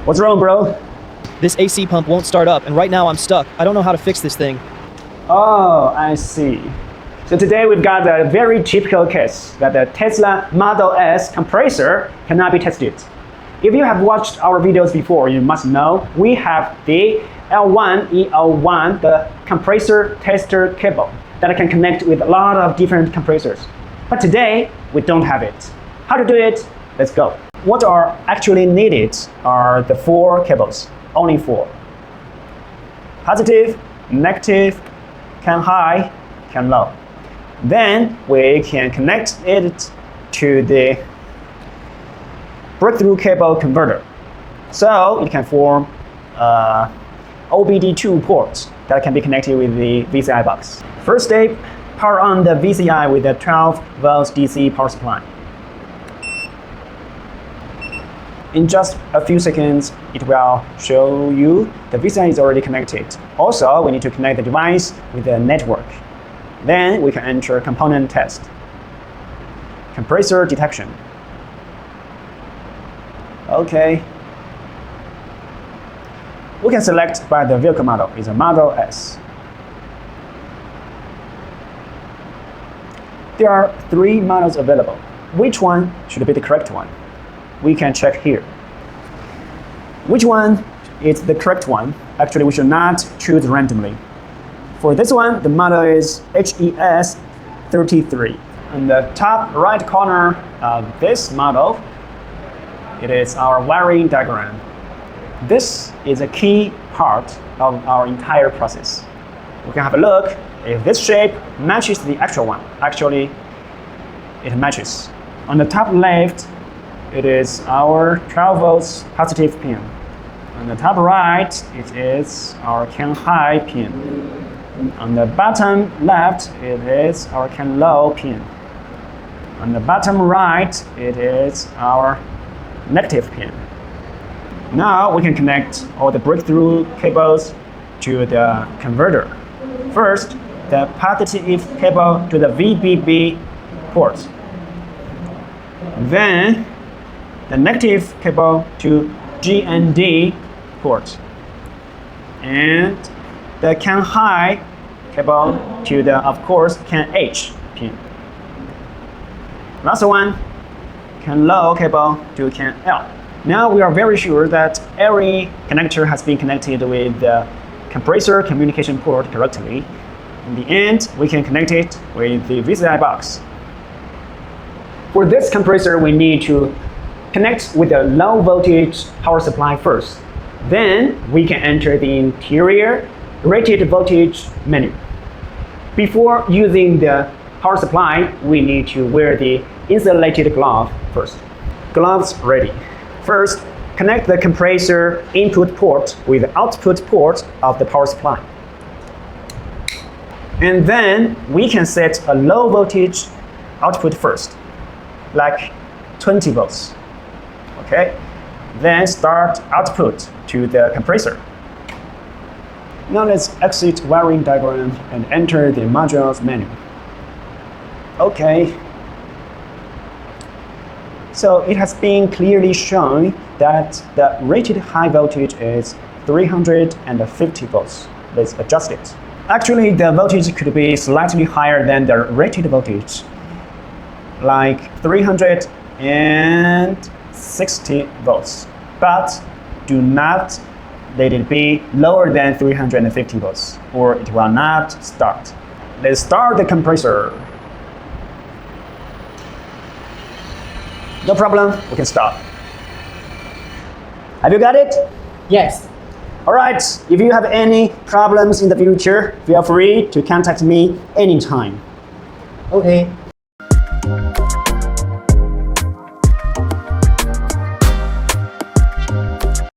What's wrong, bro? This AC pump won't start up, and right now I'm stuck. I don't know how to fix this thing. Oh, I see. So today we've got a very typical case that the Tesla Model S compressor cannot be tested. If you have watched our videos before, you must know we have the L1E01, the compressor tester cable that can connect with a lot of different compressors. But today, we don't have it. How to do it? Let's go. What are actually needed are the 4 cables, only 4. Positive, negative, can high, can low. Then we can connect it to the breakthrough cable converter. So it can form OBD2 ports that can be connected with the VCI box. First step, power on the VCI with a 12 volts DC power supply. In just a few seconds, it will show you the VCI is already connected. Also, we need to connect the device with the network. Then we can enter component test. Compressor detection. Okay. We can select by the vehicle model. It's a Model S. There are 3 models available. Which one should be the correct one? We can check here. Which one is the correct one? Actually, we should not choose randomly. For this one, the model is HES33. In the top right corner of this model, it is our wiring diagram. This is a key part of our entire process. We can have a look if this shape matches the actual one. Actually, it matches. On the top left, it is our 12 volts positive pin. On the top right, it is our can high pin. On the bottom left, it is our can low pin. On the bottom right, it is our negative pin. Now we can connect all the breakthrough cables to the converter. First, the positive cable to the VBB port. Then, the negative cable to GND port. And the can high cable to the, of course, can H pin. Last one, can low cable to can L. Now we are very sure that every connector has been connected with the compressor communication port correctly. In the end, we can connect it with the VCI box. For this compressor, we need to connect with the low voltage power supply first. Then we can enter the interior rated voltage menu. Before using the power supply, we need to wear the insulated glove first. Gloves ready. First, connect the compressor input port with the output port of the power supply. And then we can set a low voltage output first, like 20 volts. Okay. Then start output to the compressor. Now let's exit wiring diagram and enter the modules menu. Okay. So it has been clearly shown that the rated high voltage is 350 volts. Let's adjust it. Actually, the voltage could be slightly higher than the rated voltage, like 360 volts. But do not let it be lower than 350 volts, or it will not start. Let's start the compressor. No problem, we can stop. Have you got it? Yes. All right, if you have any problems in the future, feel free to contact me anytime. Okay.